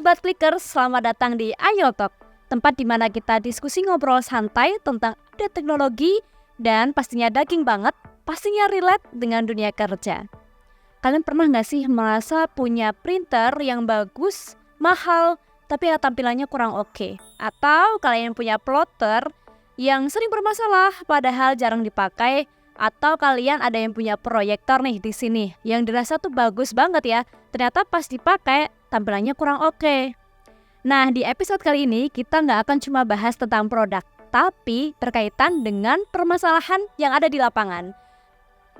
Sobat Clickers, selamat datang di Ayo Talk, tempat di mana kita diskusi ngobrol santai tentang update teknologi dan pastinya daging banget, pastinya relate dengan dunia kerja. Kalian pernah nggak sih merasa punya printer yang bagus, mahal, tapi tampilannya kurang oke? Atau kalian punya plotter yang sering bermasalah padahal jarang dipakai? Atau kalian ada yang punya proyektor nih di sini yang dirasa tuh bagus banget ya, ternyata pas dipakai tampilannya kurang oke. Nah, di episode kali ini kita nggak akan cuma bahas tentang produk, tapi berkaitan dengan permasalahan yang ada di lapangan.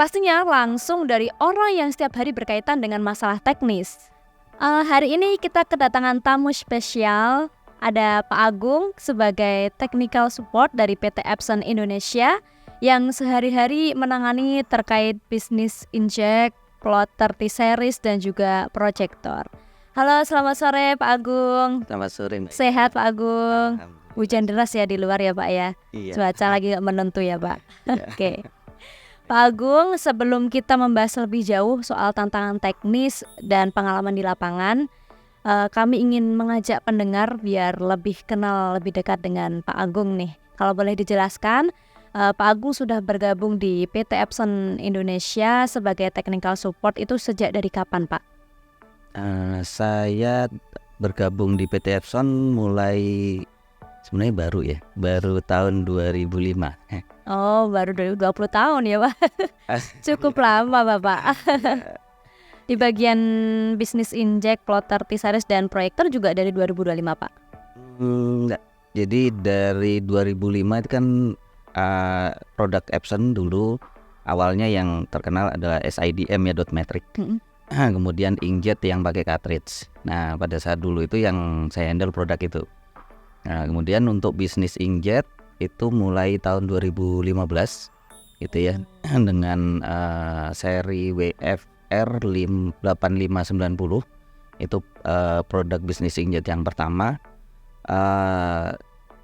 Pastinya langsung dari orang yang setiap hari berkaitan dengan masalah teknis. Hari ini kita kedatangan tamu spesial, ada Pak Agung sebagai technical support dari PT Epson Indonesia yang sehari-hari menangani terkait bisnis inject, plotter T-series dan juga proyektor. Halo, selamat sore Pak Agung. Selamat sore, Mbak. Sehat Pak Agung. Hujan deras ya di luar ya Pak ya. Iya. Cuaca lagi gak menentu ya Pak. Iya. Oke. Pak Agung, sebelum kita membahas lebih jauh soal tantangan teknis dan pengalaman di lapangan, kami ingin mengajak pendengar biar lebih kenal lebih dekat dengan Pak Agung nih. Kalau boleh dijelaskan, Pak Agung sudah bergabung di PT Epson Indonesia sebagai technical support itu sejak dari kapan Pak? Saya bergabung di PT Epson mulai sebenarnya baru tahun 2005. Oh, baru 20 tahun ya Pak. Cukup lama Bapak. Di bagian bisnis inject, plotter, T-series dan proyektor juga dari 2025 Pak? Enggak. Jadi dari 2005 itu kan produk Epson dulu awalnya yang terkenal adalah SIDM ya, dot matrix. Kemudian inkjet yang pakai cartridge. Nah, pada saat dulu itu yang saya handle produk itu. Nah, kemudian untuk bisnis inkjet itu mulai tahun 2015 gitu ya, dengan seri WFR 8590 itu produk bisnis inkjet yang pertama.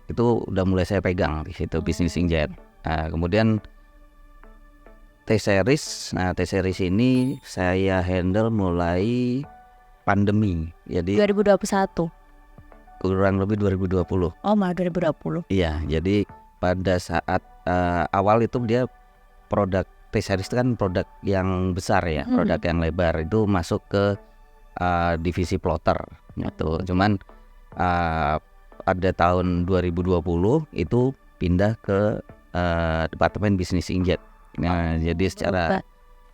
Itu udah mulai saya pegang di situ, bisnis inkjet. Nah, kemudian T-series. Nah, T-series ini saya handle mulai pandemi. Jadi 2021. kurang lebih 2020. Oh, malah 2020. Iya, jadi pada saat awal itu dia produk T-series itu kan produk yang besar ya, produk yang lebar, itu masuk ke divisi plotter gitu. Cuman pada tahun 2020 itu pindah ke departemen bisnis inkjet. Nah, jadi secara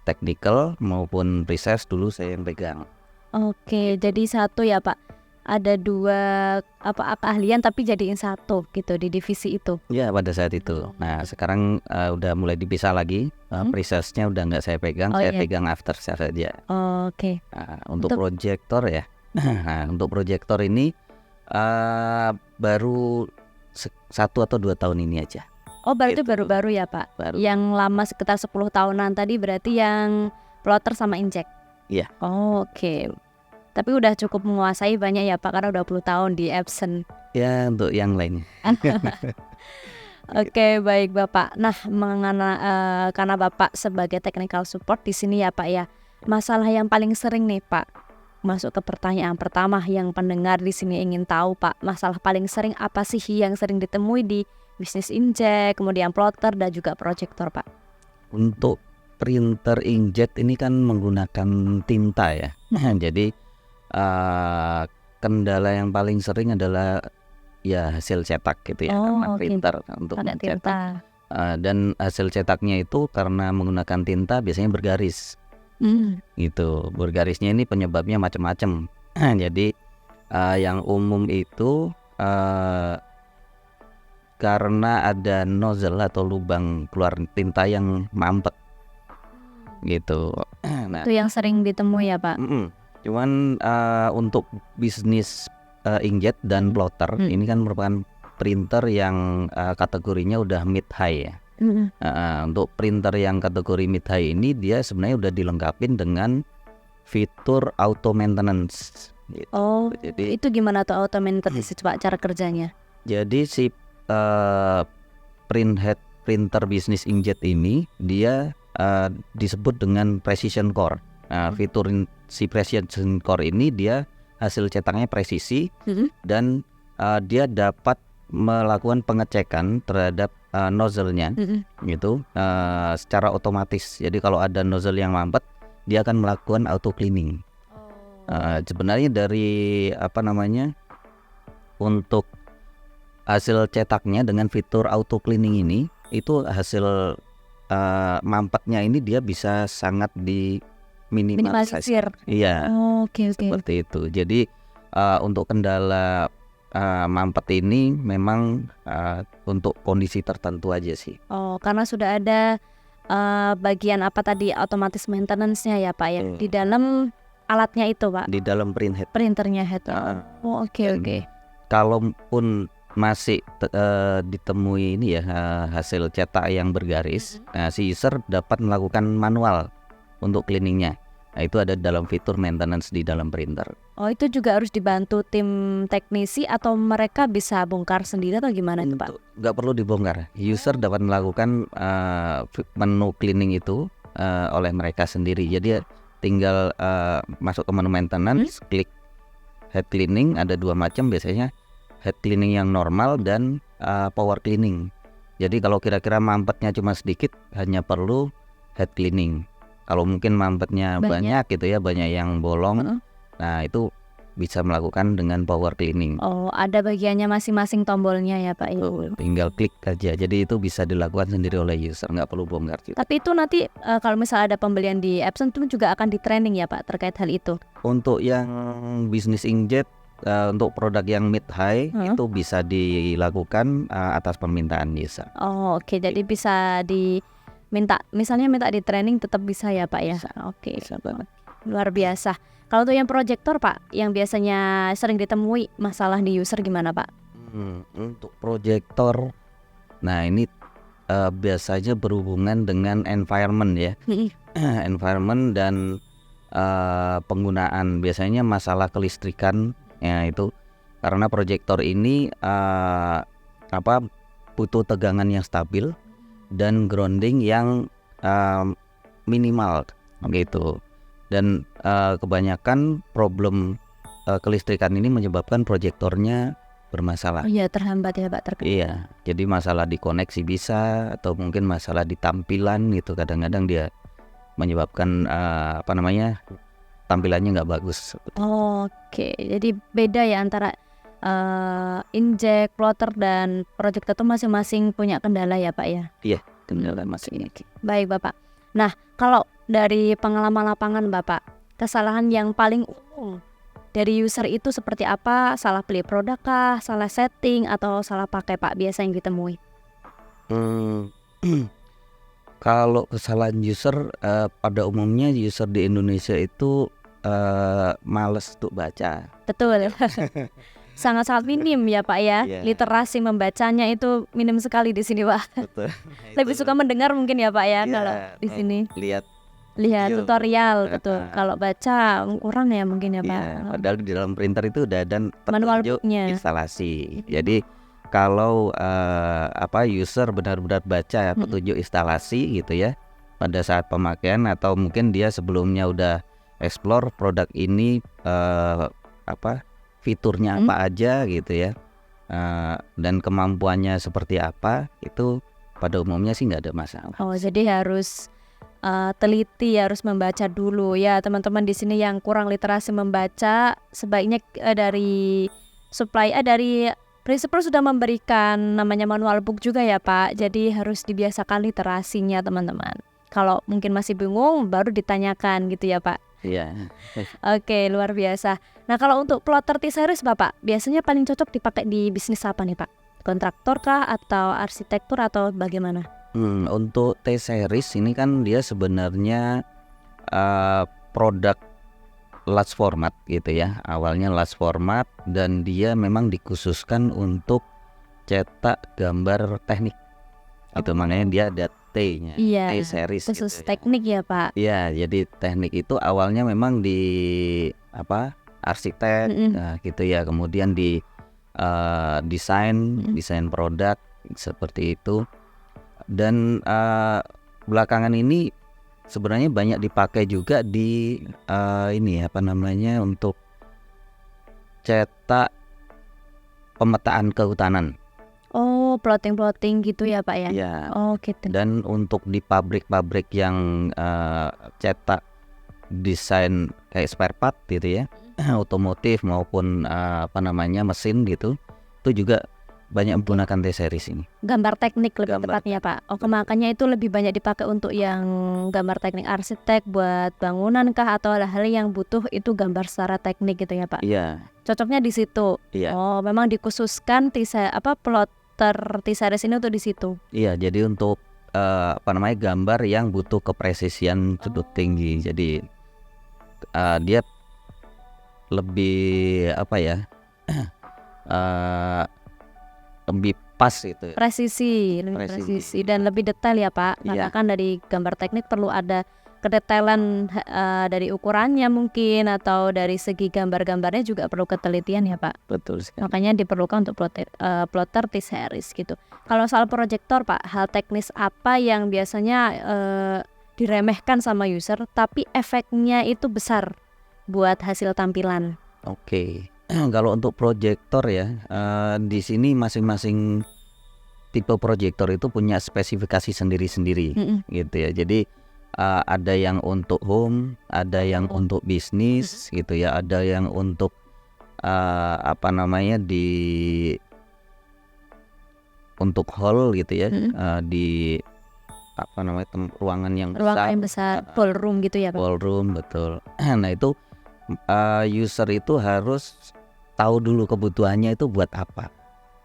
technical maupun research dulu saya yang pegang. Oke, jadi satu ya Pak. Ada dua keahlian tapi jadiin satu gitu di divisi itu. Ya, pada saat itu. Nah, sekarang udah mulai dipisah lagi. Researchnya udah nggak saya pegang, saya pegang after sales saja. Oke. Nah, untuk proyektor ya. Nah, untuk proyektor ini baru 1 atau 2 tahun ini aja. Oh, berarti baru-baru ya Pak? Baru. Yang lama sekitar 10 tahunan tadi berarti yang plotter sama inject? Iya. Oh, oke. Tapi udah cukup menguasai banyak ya Pak, karena udah 10 tahun di Epson. Ya, untuk yang lain. Oke, baik Bapak. Nah, karena Bapak sebagai technical support di sini ya Pak ya, masalah yang paling sering nih Pak, masuk ke pertanyaan pertama yang pendengar di sini ingin tahu Pak, masalah paling sering apa sih yang sering ditemui di bisnis inject, kemudian plotter dan juga proyektor Pak? Untuk printer inkjet ini kan menggunakan tinta ya. Jadi kendala yang paling sering adalah ya hasil cetak gitu ya, karena printer untuk mencetak. Dan hasil cetaknya itu karena menggunakan tinta biasanya bergaris. Gitu. Bergarisnya ini penyebabnya macam-macam. Jadi yang umum itu karena ada nozzle atau lubang keluar tinta yang mampet gitu. Nah, itu yang sering ditemui ya Pak? Cuman untuk bisnis inkjet dan plotter ini kan merupakan printer yang kategorinya udah mid high ya. Untuk printer yang kategori mid high ini dia sebenarnya udah dilengkapin dengan fitur auto maintenance gitu. Oh, jadi itu gimana tuh auto maintenance itu Pak, cara kerjanya? Jadi si printer bisnis inkjet ini dia disebut dengan precision core. Fitur si precision core ini dia hasil cetaknya presisi Mm-mm. dan dia dapat melakukan pengecekan terhadap nozzle-nya Mm-mm. gitu secara otomatis. Jadi kalau ada nozzle yang mampet, dia akan melakukan auto cleaning. Sebenarnya dari untuk hasil cetaknya dengan fitur auto cleaning ini, itu hasil mampetnya ini dia bisa sangat diminimalisir. Minimalisir. Iya, Oke. seperti itu. Jadi untuk kendala mampet ini memang untuk kondisi tertentu aja sih. Karena sudah ada bagian apa tadi otomatis maintenance-nya ya Pak ya, di dalam alatnya itu Pak, Di dalam printhead. printernya head. Oke. Kalaupun masih ditemui ini ya hasil cetak yang bergaris, nah si user dapat melakukan manual untuk cleaningnya. Nah itu ada dalam fitur maintenance di dalam printer. Itu juga harus dibantu tim teknisi atau mereka bisa bongkar sendiri atau gimana itu Pak? Nggak perlu dibongkar. User dapat melakukan menu cleaning itu oleh mereka sendiri. Jadi tinggal masuk ke menu maintenance, klik head cleaning. Ada dua macam biasanya, head cleaning yang normal dan power cleaning. Jadi kalau kira-kira mampetnya cuma sedikit, hanya perlu head cleaning. Kalau mungkin mampetnya banyak gitu ya, banyak yang bolong, nah itu bisa melakukan dengan power cleaning. Ada bagiannya masing-masing tombolnya ya Pak. Tinggal klik aja, jadi itu bisa dilakukan sendiri oleh user, nggak perlu bongkar juga. Tapi itu nanti kalau misalnya ada pembelian di Epson itu juga akan di training ya Pak terkait hal itu? Untuk yang bisnis inkjet, untuk produk yang mid high itu bisa dilakukan atas permintaan user. Oke, jadi bisa misalnya minta di training tetap bisa ya Pak ya? Oke. Bisa banget. Luar biasa. Kalau untuk yang proyektor Pak, yang biasanya sering ditemui masalah di user gimana Pak? Untuk proyektor, nah ini biasanya berhubungan dengan environment ya. Environment dan penggunaan, biasanya masalah kelistrikan ya itu, karena proyektor ini butuh tegangan yang stabil dan grounding yang minimal gitu. Dan kebanyakan problem kelistrikan ini menyebabkan proyektornya bermasalah. Iya, terhambat ya Pak, terkena. Iya, jadi masalah di koneksi bisa, atau mungkin masalah di tampilan gitu. Kadang-kadang dia menyebabkan tampilannya nggak bagus. Oke, jadi beda ya antara injek, plotter dan proyektor itu masing-masing punya kendala ya Pak ya? Iya, kendala masing. Baik Bapak. Nah, kalau dari pengalaman lapangan Bapak, kesalahan yang paling umum dari user itu seperti apa? Salah pilih produk kah, salah setting, atau salah pakai Pak biasa yang ditemui? Kalau kesalahan user, pada umumnya user di Indonesia itu males untuk baca. Betul. Sangat-sangat minim ya Pak ya. Literasi membacanya itu minim sekali di sini Pak. Betul. Lebih suka mendengar mungkin ya Pak ya kalau di sini. Lihat tutorial betul. Kalau baca kurang ya mungkin ya Pak. Padahal di dalam printer itu udah ada petunjuk instalasi. Jadi kalau user benar-benar baca petunjuk instalasi gitu ya, pada saat pemakaian, atau mungkin dia sebelumnya udah explore produk ini fiturnya apa aja gitu ya, dan kemampuannya seperti apa, itu pada umumnya sih nggak ada masalah. Jadi harus teliti, harus membaca dulu ya teman-teman di sini yang kurang literasi membaca. Sebaiknya dari Principal sudah memberikan namanya manual book juga ya Pak. Jadi harus dibiasakan literasinya teman-teman. Kalau mungkin masih bingung baru ditanyakan gitu ya Pak. Iya. Oke, luar biasa. Nah, kalau untuk plotter T-series Bapak, biasanya paling cocok dipakai di bisnis apa nih Pak? Kontraktor kah atau arsitektur atau bagaimana? Untuk T-series ini kan dia sebenarnya produk large format gitu ya. Awalnya large format dan dia memang dikhususkan untuk cetak gambar teknik. Itu makanya dia ada T-nya, iya, T-series khusus gitu teknik ya Pak. Iya, jadi teknik itu awalnya memang di arsitek gitu ya, kemudian di desain produk seperti itu. Dan belakangan ini sebenarnya banyak dipakai juga di untuk cetak pemetaan kehutanan. Oh, plotting gitu ya Pak ya? Iya. Oh gitu. Dan untuk di pabrik-pabrik yang cetak desain kayak spare part gitu ya, otomotif maupun mesin gitu, itu juga banyak menggunakan T-series ini. Gambar teknik lebih Gambar tepatnya Pak. Oh, makanya itu lebih banyak dipakai untuk yang gambar teknik arsitek buat bangunan kah atau hal-hal yang butuh itu gambar secara teknik gitu ya Pak? Iya. Cocoknya di situ. Iya. Oh, memang dikhususkan plotter T-series ini untuk di situ. Iya, jadi untuk gambar yang butuh kepresisian sudut tinggi. Jadi dia lebih lebih pas gitu. Lebih presisi dan lebih detail ya Pak. Karena Iya. kan dari gambar teknik perlu ada kedetailan dari ukurannya mungkin atau dari segi gambar-gambarnya juga perlu ketelitian ya Pak. Betul sekali. Makanya diperlukan untuk plotter T-series gitu. Kalau soal proyektor Pak, hal teknis apa yang biasanya diremehkan sama user tapi efeknya itu besar buat hasil tampilan? Oke. Kalau untuk proyektor ya, di sini masing-masing tipe proyektor itu punya spesifikasi sendiri-sendiri gitu ya. Jadi ada yang untuk home, ada yang untuk bisnis gitu ya, ada yang untuk untuk hall gitu ya, di ruangan yang besar, ballroom gitu ya Pak. Ballroom, betul. Nah itu user itu harus tahu dulu kebutuhannya itu buat apa.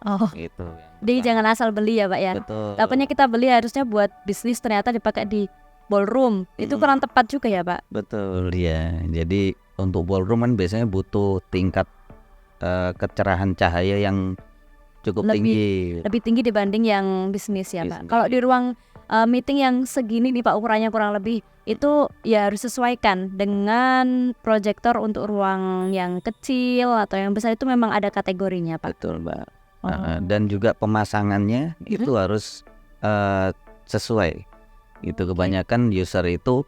Oh, gitu. Jadi jangan asal beli ya Pak ya. Betul. Takutnya kita beli harusnya buat bisnis ternyata dipakai di ballroom. Itu kurang tepat juga ya Pak. Betul ya. Jadi untuk ballroom kan biasanya butuh tingkat kecerahan cahaya yang cukup tinggi. Lebih tinggi dibanding yang bisnis ya Pak. Bisnis. Kalau di ruang meeting yang segini nih Pak, ukurannya kurang lebih itu ya harus sesuaikan dengan proyektor untuk ruang yang kecil atau yang besar, itu memang ada kategorinya Pak. Betul Mbak. Dan juga pemasangannya itu harus sesuai. Itu kebanyakan user itu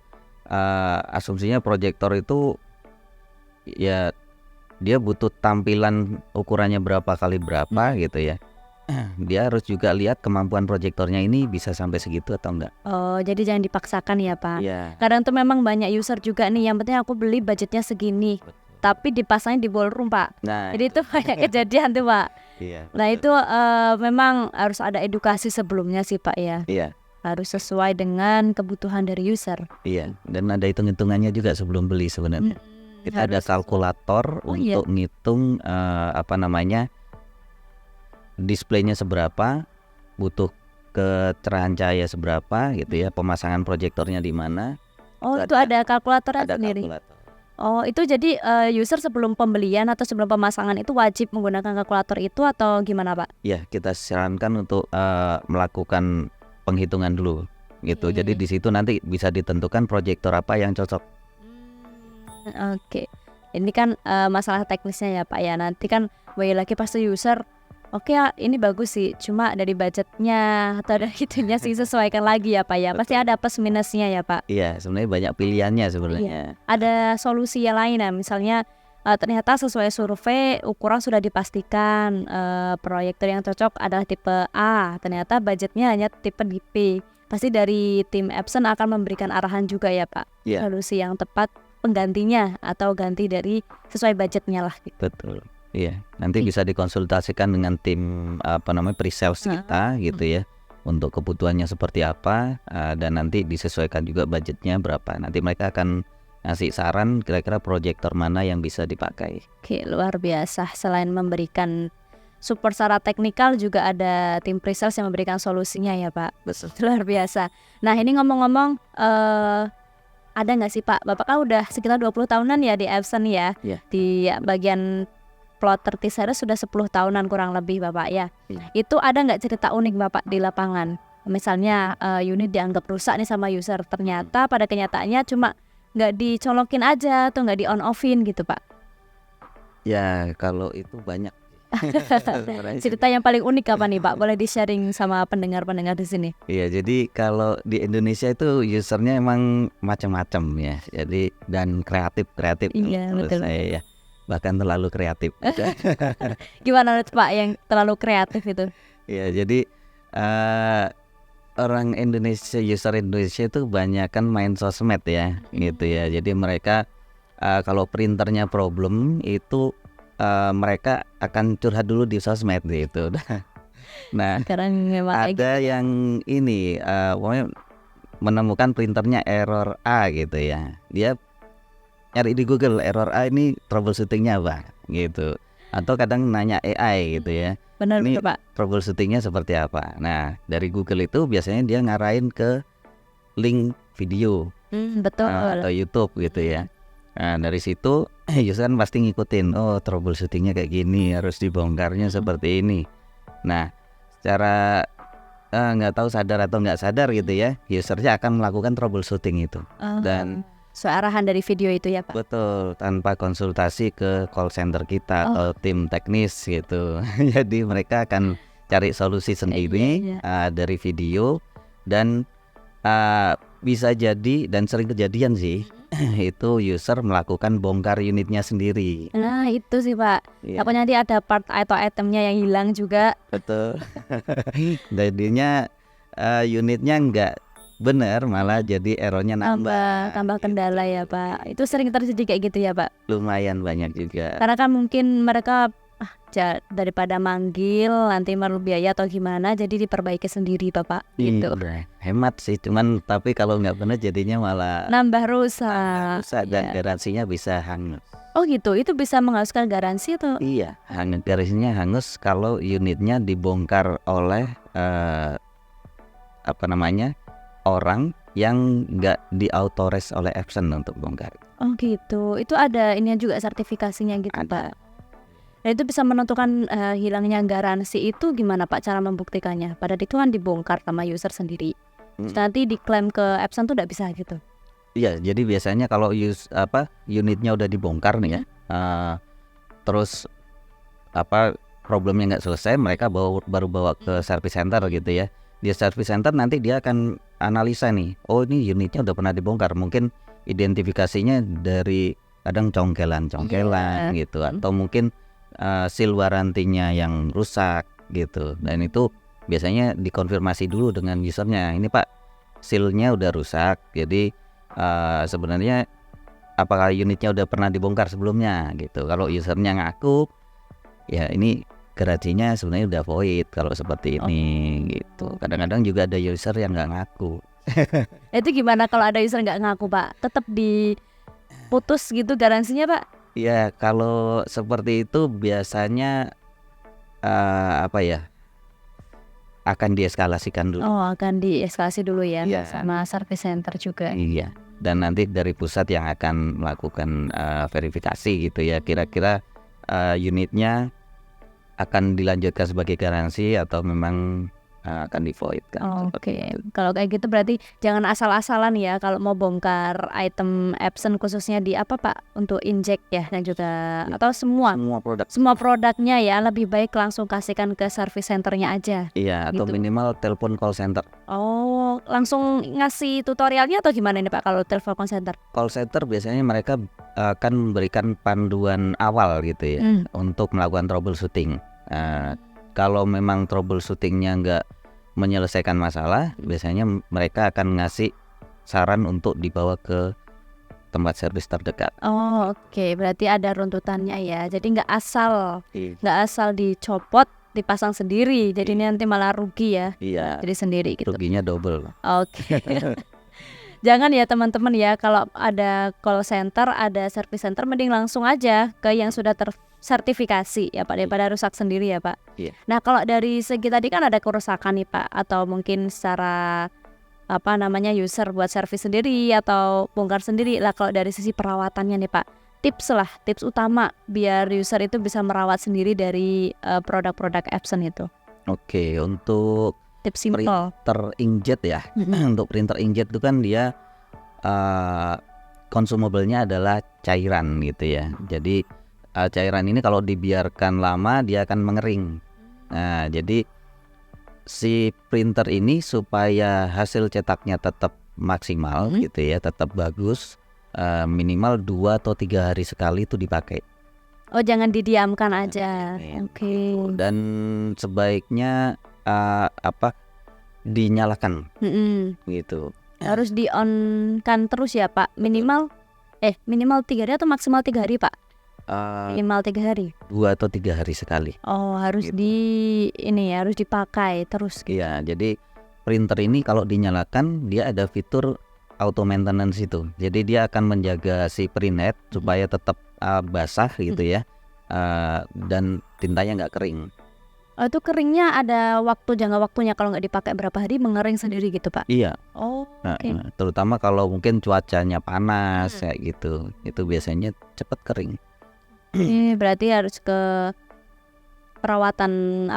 asumsinya proyektor itu ya dia butuh tampilan ukurannya berapa kali berapa gitu ya. Dia harus juga lihat kemampuan proyektornya ini bisa sampai segitu atau enggak. Oh, jadi jangan dipaksakan ya Pak. Iya. Kadang tuh memang banyak user juga nih, yang penting aku beli budgetnya segini. Betul. Tapi dipasangin di ballroom Pak. Nah, jadi itu banyak kejadian tuh Pak. Iya. Nah itu memang harus ada edukasi sebelumnya sih Pak ya. Iya. Harus sesuai dengan kebutuhan dari user. Iya. Dan ada hitung-hitungannya juga sebelum beli sebenarnya. Kita ada kalkulator untuk ngitung displaynya seberapa, butuh kecerahan cahaya seberapa gitu ya, pemasangan proyektornya di mana. Oh, itu ada kalkulatornya ada sendiri. Kalkulator. Oh, itu jadi user sebelum pembelian atau sebelum pemasangan itu wajib menggunakan kalkulator itu atau gimana Pak? Ya, kita sarankan untuk melakukan penghitungan dulu gitu. Jadi di situ nanti bisa ditentukan proyektor apa yang cocok. Oke. Ini kan masalah teknisnya ya Pak ya. Nanti kan lagi pasti user oke ya, ini bagus sih, cuma dari budgetnya atau dari itunya sih sesuaikan lagi ya Pak ya. Pasti ada plus minusnya ya Pak. Iya, sebenarnya banyak pilihannya sebenarnya. Iya. Ada solusi yang lain ya, misalnya ternyata sesuai survei ukuran sudah dipastikan proyektor yang cocok adalah tipe A, ternyata budgetnya hanya tipe B. Pasti dari tim Epson akan memberikan arahan juga ya Pak. Iya. Solusi yang tepat penggantinya atau ganti dari sesuai budgetnya lah gitu. Betul. Iya, nanti bisa dikonsultasikan dengan tim pre-sales kita gitu ya, untuk kebutuhannya seperti apa, dan nanti disesuaikan juga budgetnya berapa. Nanti mereka akan ngasih saran kira-kira proyektor mana yang bisa dipakai. Oke, luar biasa. Selain memberikan support secara teknikal, juga ada tim pre-sales yang memberikan solusinya ya Pak. Betul. Luar biasa. Nah ini ngomong-ngomong, ada nggak sih Pak, Bapak kan udah sekitar 20 tahunan ya di Epson ya, di bagian plotter T-series sudah 10 tahunan kurang lebih Bapak ya. Itu ada nggak cerita unik Bapak di lapangan? Misalnya unit dianggap rusak nih sama user, ternyata pada kenyataannya cuma nggak dicolokin aja atau nggak di on offin gitu Pak. Ya kalau itu banyak. Cerita yang paling unik apa nih Pak? Boleh di-sharing sama pendengar-pendengar di sini. Iya, jadi kalau di Indonesia itu usernya emang macam-macam ya. Jadi dan kreatif Iya, menurut betul. saya ya. bahkan terlalu kreatif. Gimana Pak yang terlalu kreatif itu? Ya, jadi orang Indonesia, user Indonesia itu banyak kan main sosmed ya, gitu ya. Jadi mereka kalau printernya problem itu mereka akan curhat dulu di sosmed gitu. Nah, Sekarang memang ada yang ini pokoknya menemukan printernya error A gitu ya. Dia nyari di Google error A ini troubleshootingnya apa gitu. Atau kadang nanya AI gitu ya. benar Ini Pak. troubleshootingnya seperti apa. Nah, dari Google itu biasanya dia ngarahin ke link video Betul. atau YouTube gitu ya. Nah, dari situ user kan pasti ngikutin, oh troubleshootingnya kayak gini, harus dibongkarnya seperti ini. Nah, secara nggak tahu sadar atau nggak sadar gitu ya, usernya akan melakukan troubleshooting itu. Dan arahan dari video itu ya Pak. betul, tanpa konsultasi ke call center kita atau tim teknis gitu. Jadi mereka akan cari solusi sendiri dari video. Dan bisa jadi, dan sering kejadian sih, itu user melakukan bongkar unitnya sendiri. Nah itu sih Pak, takutnya nanti ada part atau itemnya yang hilang juga. Betul. Jadinya unitnya nggak bener, malah jadi errornya tambah kendala ya Pak. Itu sering terjadi kayak gitu ya Pak? Lumayan banyak juga. Karena kan mungkin mereka daripada manggil nanti perlu biaya atau gimana, jadi diperbaiki sendiri Bapak gitu. Hemat sih, cuman tapi kalau nggak bener jadinya malah nambah rusak dan garansinya bisa hangus. Oh gitu, itu bisa menghanguskan garansi atau? Iya, garansinya hangus kalau unitnya dibongkar oleh orang yang nggak diautorize oleh Epson untuk bongkar. Oh gitu, itu ada ini juga sertifikasinya gitu Ada. Pak. Nah itu bisa menentukan hilangnya garansi itu gimana Pak cara membuktikannya? Padahal itu kan dibongkar sama user sendiri. Terus nanti diklaim ke Epson tuh nggak bisa gitu? Iya, jadi biasanya kalau unitnya udah dibongkar nih ya, terus problemnya nggak selesai, mereka baru bawa ke service center gitu ya. Di service center nanti dia akan analisa nih, oh ini unitnya udah pernah dibongkar, mungkin identifikasinya dari kadang congkelan gitu, atau mungkin seal warantinya yang rusak gitu. Dan itu biasanya dikonfirmasi dulu dengan usernya, ini Pak sealnya udah rusak, jadi sebenarnya apakah unitnya udah pernah dibongkar sebelumnya gitu. Kalau usernya ngaku, ya ini garansinya sebenarnya udah void kalau seperti ini gitu. Kadang-kadang juga ada user yang nggak ngaku. Itu gimana kalau ada user nggak ngaku Pak? Tetap diputus gitu garansinya Pak? Ya kalau seperti itu biasanya akan dieskalasikan dulu. Oh akan dieskalasi dulu ya, sama service center juga. Iya. Dan nanti dari pusat yang akan melakukan verifikasi gitu ya, kira-kira unitnya akan dilanjutkan sebagai garansi atau memang akan di void kan. Oke. Kalau kayak gitu berarti jangan asal-asalan ya kalau mau bongkar item Epson, khususnya di apa Pak, untuk inject ya, dan juga atau semua produknya ya, lebih baik langsung kasihkan ke service centernya aja. Iya, atau minimal telepon call center. Oh, langsung ngasih tutorialnya atau gimana ini Pak kalau telepon call center? Call center biasanya mereka akan memberikan panduan awal gitu ya, untuk melakukan troubleshooting. Kalau memang troubleshootingnya nggak menyelesaikan masalah, biasanya mereka akan ngasih saran untuk dibawa ke tempat servis terdekat. Oh oke, berarti ada runtutannya ya. Jadi nggak asal dicopot dipasang sendiri. Jadi nanti malah rugi ya. Iya. Jadi sendiri gitu. Ruginya double. Oke. Jangan ya teman-teman ya, kalau ada call center, ada service center, mending langsung aja ke yang sudah tersertifikasi ya Pak, daripada rusak sendiri ya Pak. Iya. Nah kalau dari segi tadi kan ada kerusakan nih Pak, atau mungkin secara user buat servis sendiri atau bongkar sendiri lah. Kalau dari sisi perawatannya nih Pak, tips utama biar user itu bisa merawat sendiri dari produk-produk Epson itu. Oke, untuk tips simple printer inkjet ya. Untuk printer inkjet itu kan dia consumable-nya adalah cairan gitu ya. Jadi cairan ini kalau dibiarkan lama dia akan mengering. Nah, jadi si printer ini supaya hasil cetaknya tetap maksimal gitu ya, tetap bagus, minimal 2 atau 3 hari sekali itu dipakai. Oh, jangan didiamkan aja. Oke. Dan sebaiknya dinyalakan gitu. Harus di on kan terus ya Pak. Minimal 3 hari atau maksimal 3 hari Pak? Minimal 3 hari. 2 atau 3 hari sekali. Oh, harus Gitu. harus dipakai terus gitu. Iya, jadi printer ini kalau dinyalakan dia ada fitur auto maintenance itu. Jadi dia akan menjaga si printhead supaya tetap basah gitu ya. Dan tintanya nggak kering. Oh, itu keringnya ada jangka waktunya, kalau nggak dipakai berapa hari mengering sendiri gitu Pak? Iya. Oh, oke. Terutama kalau mungkin cuacanya panas kayak gitu, itu biasanya cepet kering. Berarti harus ke perawatan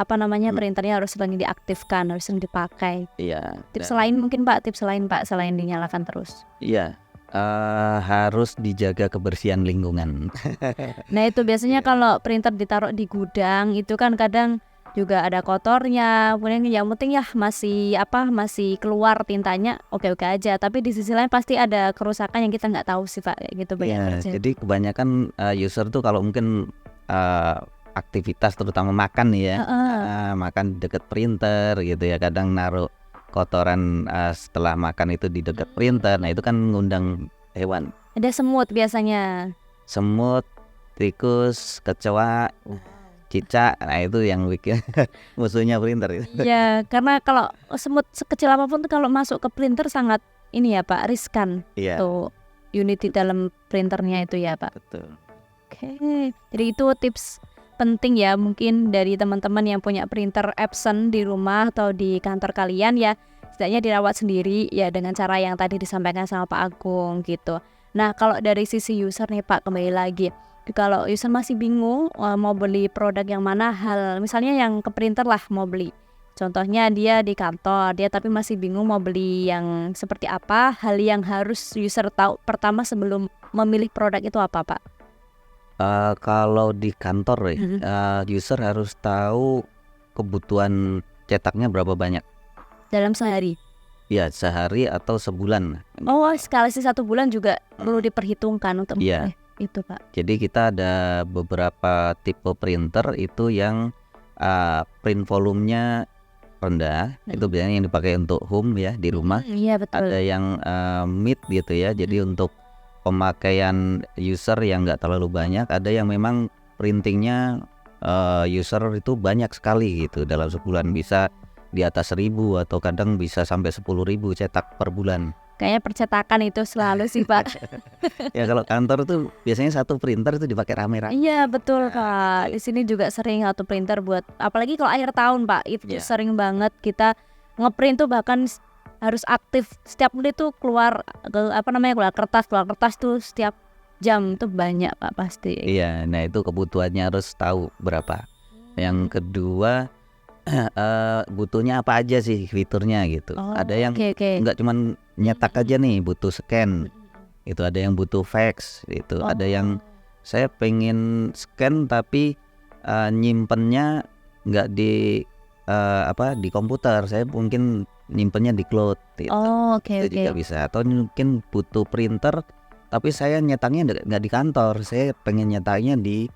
printernya harus sering diaktifkan, harus sering dipakai. Iya. Tips lain mungkin Pak, selain dinyalakan terus. Iya. Harus dijaga kebersihan lingkungan. Nah itu biasanya kalau printer ditaruh di gudang itu kan kadang juga ada kotornya, kemudian yang penting ya masih keluar tintanya oke aja, tapi di sisi lain pasti ada kerusakan yang kita nggak tahu sih Pak, kayak gitu banyak Ya, terjadi. jadi kebanyakan user tuh kalau mungkin aktivitas terutama makan nih ya, makan deket printer gitu ya, kadang naruh kotoran setelah makan itu di dekat printer. Nah itu kan ngundang hewan, Ada semut biasanya. semut, tikus, kecoa, cicak. Nah itu yang bikin musuhnya printer itu. Ya karena kalau semut sekecil apapun tuh kalau masuk ke printer sangat ini ya Pak, riskan Iya, tuh unit di dalam printernya itu ya Pak. betul. Oke, jadi itu tips penting ya mungkin dari teman-teman yang punya printer Epson di rumah atau di kantor kalian ya, setidaknya dirawat sendiri ya dengan cara yang tadi disampaikan sama Pak Agung gitu. Nah kalau dari sisi user nih Pak, kembali lagi, kalau user masih bingung mau beli produk yang mana, misalnya yang ke printer lah mau beli, contohnya dia di kantor dia tapi masih bingung mau beli yang seperti apa, hal yang harus user tahu pertama sebelum memilih produk itu apa Pak? Kalau di kantor ya, user harus tahu kebutuhan cetaknya berapa banyak. Dalam sehari? Ya, sehari atau sebulan. Oh, sekali 1 bulan juga perlu diperhitungkan untuk Iya. itu Pak. Jadi kita ada beberapa tipe printer itu yang print volumenya rendah, itu biasanya yang dipakai untuk home ya di rumah. Iya betul. Ada yang mid gitu ya, jadi untuk pemakaian user yang nggak terlalu banyak. Ada yang memang printingnya user itu banyak sekali gitu, dalam sebulan bisa di atas 1.000 atau kadang bisa sampai 10.000 cetak per bulan. Kayaknya percetakan itu selalu sih Pak. Ya kalau kantor tuh biasanya satu printer itu dipakai rame-rame. Iya betul Pak. Di sini juga sering satu printer buat, apalagi kalau akhir tahun Pak, itu Iya. sering banget kita ngeprint tuh, bahkan harus aktif setiap menit tuh keluar kertas tuh setiap jam tuh banyak Pak pasti. Iya, nah itu kebutuhannya harus tahu berapa. Yang kedua butuhnya apa aja sih fiturnya gitu. Oh, Ada yang oke. nggak cuman nyetak aja nih, butuh scan. Itu ada yang butuh fax, itu ada yang saya pengen scan tapi nyimpennya nggak di di komputer, saya mungkin nyimpennya di cloud gitu. Oke. Itu juga bisa. Atau mungkin butuh printer tapi saya nyetaknya nggak di kantor, saya pengen nyetaknya di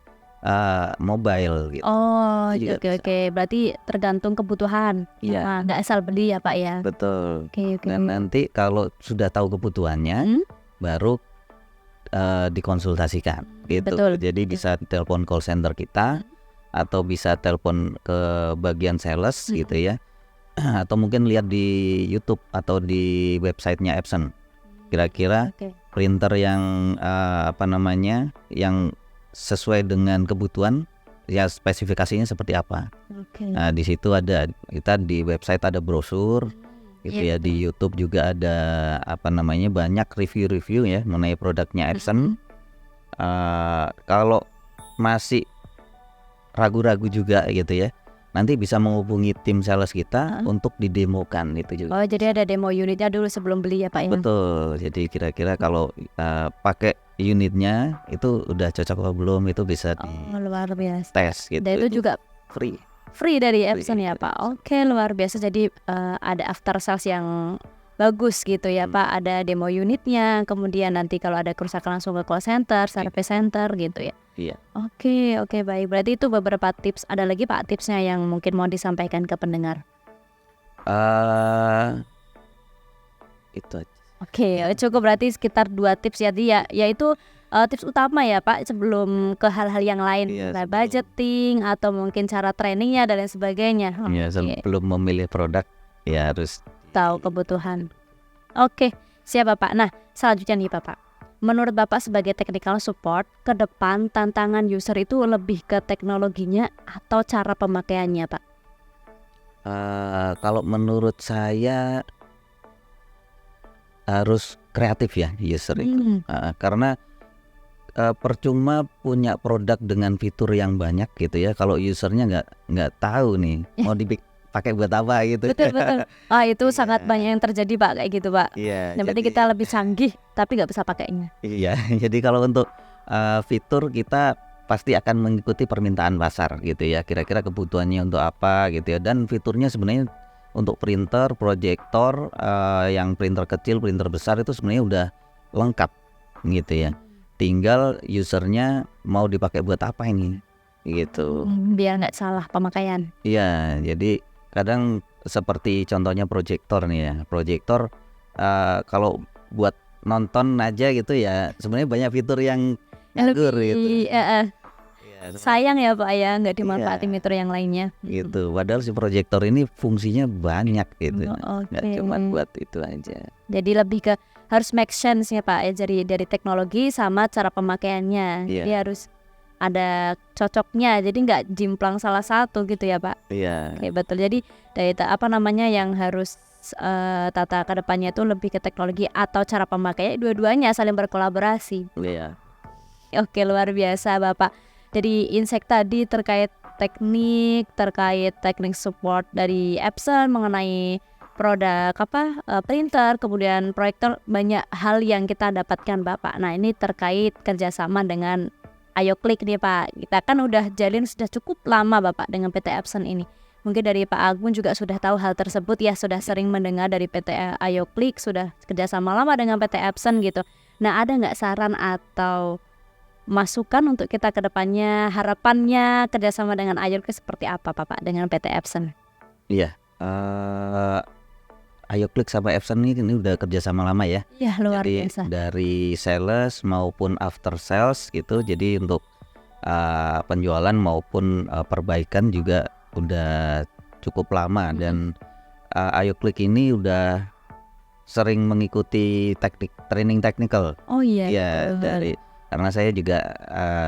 mobile gitu. Oh, Juga bisa. oke. Berarti tergantung kebutuhan. Iya. Nggak asal beli ya Pak ya. Betul. Oke. Dan nanti kalau sudah tahu kebutuhannya baru dikonsultasikan gitu. Betul. Jadi bisa telepon call center kita atau bisa telepon ke bagian sales gitu ya. Atau mungkin lihat di YouTube atau di websitenya Epson. Kira-kira Oke. printer yang yang sesuai dengan kebutuhan ya, spesifikasinya seperti apa. Oke. Nah di situ kita di website ada brosur gitu ya, di YouTube juga ada banyak review-review ya mengenai produknya Epson. Kalau masih ragu-ragu juga gitu ya, nanti bisa menghubungi tim sales kita untuk didemokan itu juga. Oh, jadi ada demo unitnya dulu sebelum beli ya Pak ya. Betul. Jadi kira-kira kalau pakai unitnya itu udah cocok atau belum, itu bisa di Luar biasa. tes gitu. Dan itu juga free dari Epson ya Pak. Oke, luar biasa. Jadi ada after sales yang bagus gitu ya Pak. Ada demo unitnya, kemudian nanti kalau ada kerusakan langsung ke call center, service center gitu ya. Iya. Oke, baik. Berarti itu beberapa tips. Ada lagi Pak tipsnya yang mungkin mau disampaikan ke pendengar? Itu aja. Oke, cukup berarti sekitar 2 tips ya, yaitu tips utama ya Pak sebelum ke hal-hal yang lain, Iya, kayak budgeting atau mungkin cara trainingnya dan lain sebagainya. Iya, Oke, sebelum memilih produk ya harus tahu kebutuhan. Oke, siap Bapak. Nah, selanjutnya nih Bapak. Menurut Bapak sebagai technical support, ke depan tantangan user itu lebih ke teknologinya atau cara pemakaiannya Pak? kalau menurut saya harus kreatif ya user itu. Karena percuma punya produk dengan fitur yang banyak gitu ya, kalau usernya nggak tahu nih mau pakai buat apa gitu. Betul. Itu Iya. sangat banyak yang terjadi Pak, kayak gitu Pak. Iya, Yang penting kita lebih canggih tapi nggak bisa pakainya. Iya, jadi kalau untuk fitur kita pasti akan mengikuti permintaan pasar gitu ya. Kira-kira kebutuhannya untuk apa gitu ya. Dan fiturnya sebenarnya untuk printer, proyektor, yang printer kecil, printer besar itu sebenarnya udah lengkap gitu ya. Tinggal usernya mau dipakai buat apa ini gitu. Biar nggak salah pemakaian. Iya, jadi kadang seperti contohnya proyektor nih ya. Proyektor kalau buat nonton aja gitu ya, sebenarnya banyak fitur yang nganggur gitu. Iya, Iya, sayang ya Pak ya, nggak dimanfaatin fitur yang lainnya. gitu. Padahal si proyektor ini fungsinya banyak gitu. Nggak Oke. cuma buat itu aja. Jadi lebih ke harus make sense ya Pak ya, dari teknologi sama cara pemakaiannya. Iya. Jadi harus ada cocoknya, jadi nggak jimplang salah satu gitu ya Pak. Iya. Oke, betul. Jadi dari yang harus tata ke depannya itu lebih ke teknologi atau cara pemakaian, dua-duanya saling berkolaborasi. Iya. Oke, luar biasa Bapak. Jadi insight tadi terkait teknik support dari Epson mengenai produk printer, kemudian proyektor, banyak hal yang kita dapatkan Bapak. Nah, ini terkait kerjasama dengan AyoClick nih Pak. Kita kan udah jalin sudah cukup lama Bapak dengan PT Epson ini. Mungkin dari Pak Agung juga sudah tahu hal tersebut ya, sudah sering mendengar dari PT AyoClick, sudah kerjasama lama dengan PT Epson gitu. Nah, ada nggak saran atau masukan untuk kita ke depannya, harapannya kerjasama dengan AyoClick seperti apa Bapak dengan PT Epson? Iya. AyoClick sama Epson ini udah kerjasama lama ya. Iya, luar Jadi biasa. dari sales maupun after sales gitu. Jadi untuk penjualan maupun perbaikan juga udah cukup lama. Dan AyoClick ini udah sering mengikuti training technical. Oh iya. Iya, karena saya juga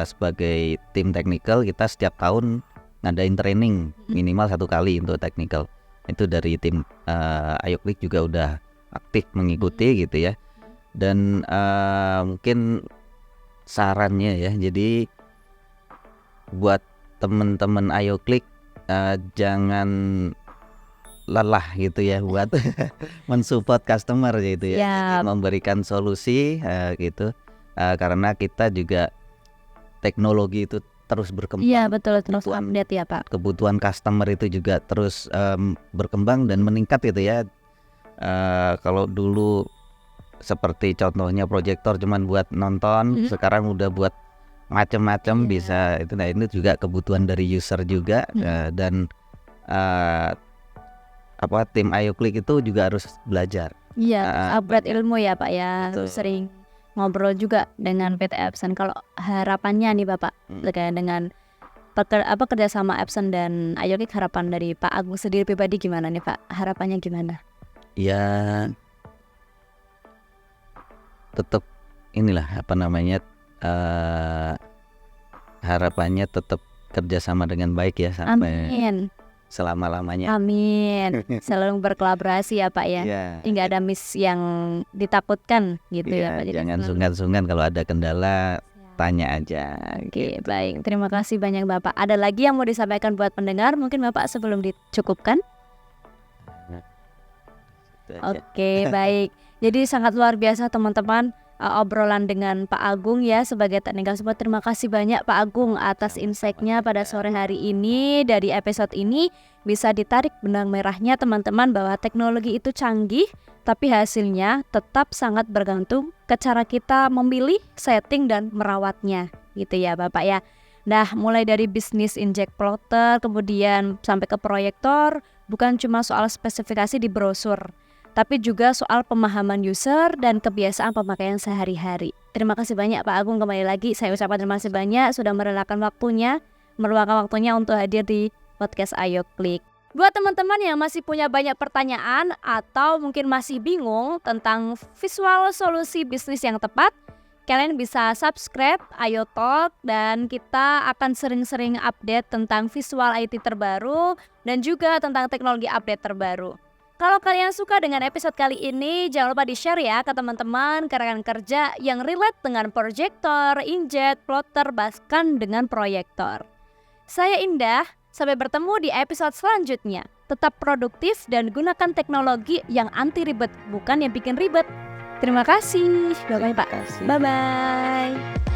sebagai tim technical, kita setiap tahun ngadain training minimal 1 kali untuk technical. Itu dari tim AyoClick juga udah aktif mengikuti gitu ya. Dan mungkin sarannya ya, jadi buat temen-temen AyoClick jangan lelah gitu ya buat mensupport customer gitu ya. Jadi memberikan solusi gitu, karena kita juga teknologi itu terus berkembang. Iya betul, terus update ya Pak. Kebutuhan customer itu juga terus berkembang dan meningkat gitu ya. Kalau dulu seperti contohnya proyektor cuman buat nonton, sekarang udah buat macam-macam bisa itu. Nah ini juga kebutuhan dari user juga. Dan tim AyoClick itu juga harus belajar. Iya, upgrade ilmu ya Pak ya. Sering ngobrol juga dengan PT Epson. Kalau harapannya nih Bapak terkait dengan kerjasama Epson dan AyoClick, harapan dari Pak Agung sendiri pribadi gimana nih Pak? Harapannya gimana? Ya tetap inilah harapannya tetap kerjasama dengan baik ya sampai selama-lamanya. Amin. Selalu berkolaborasi ya Pak ya. Nggak ada miss yang ditakutkan gitu ya Pak. Jangan sungkan-sungkan, kalau ada kendala tanya aja. Oke, baik. Terima kasih banyak Bapak. Ada lagi yang mau disampaikan buat pendengar mungkin Bapak sebelum dicukupkan? Oke, baik. Jadi sangat luar biasa teman-teman obrolan dengan Pak Agung ya sebagai technical support. Terima kasih banyak Pak Agung atas insight-nya pada sore hari ini. Dari episode ini bisa ditarik benang merahnya teman-teman bahwa teknologi itu canggih, tapi hasilnya tetap sangat bergantung ke cara kita memilih, setting dan merawatnya gitu ya Bapak ya. Nah, mulai dari bisnis inject plotter, kemudian sampai ke proyektor, bukan cuma soal spesifikasi di brosur, tapi juga soal pemahaman user dan kebiasaan pemakaian sehari-hari. Terima kasih banyak Pak Agung, kembali lagi saya ucapkan terima kasih banyak sudah meluangkan waktunya untuk hadir di podcast Ayo Klik. Buat teman-teman yang masih punya banyak pertanyaan atau mungkin masih bingung tentang visual solusi bisnis yang tepat, kalian bisa subscribe Ayo Talk dan kita akan sering-sering update tentang visual IT terbaru dan juga tentang teknologi update terbaru. Kalau kalian suka dengan episode kali ini, jangan lupa di-share ya ke teman-teman, ke rekan kerja yang relate dengan proyektor, inkjet, plotter, bahkan dengan proyektor. Saya Indah, sampai bertemu di episode selanjutnya. Tetap produktif dan gunakan teknologi yang anti ribet, bukan yang bikin ribet. Terima kasih. Bye-bye Pak. Bye-bye.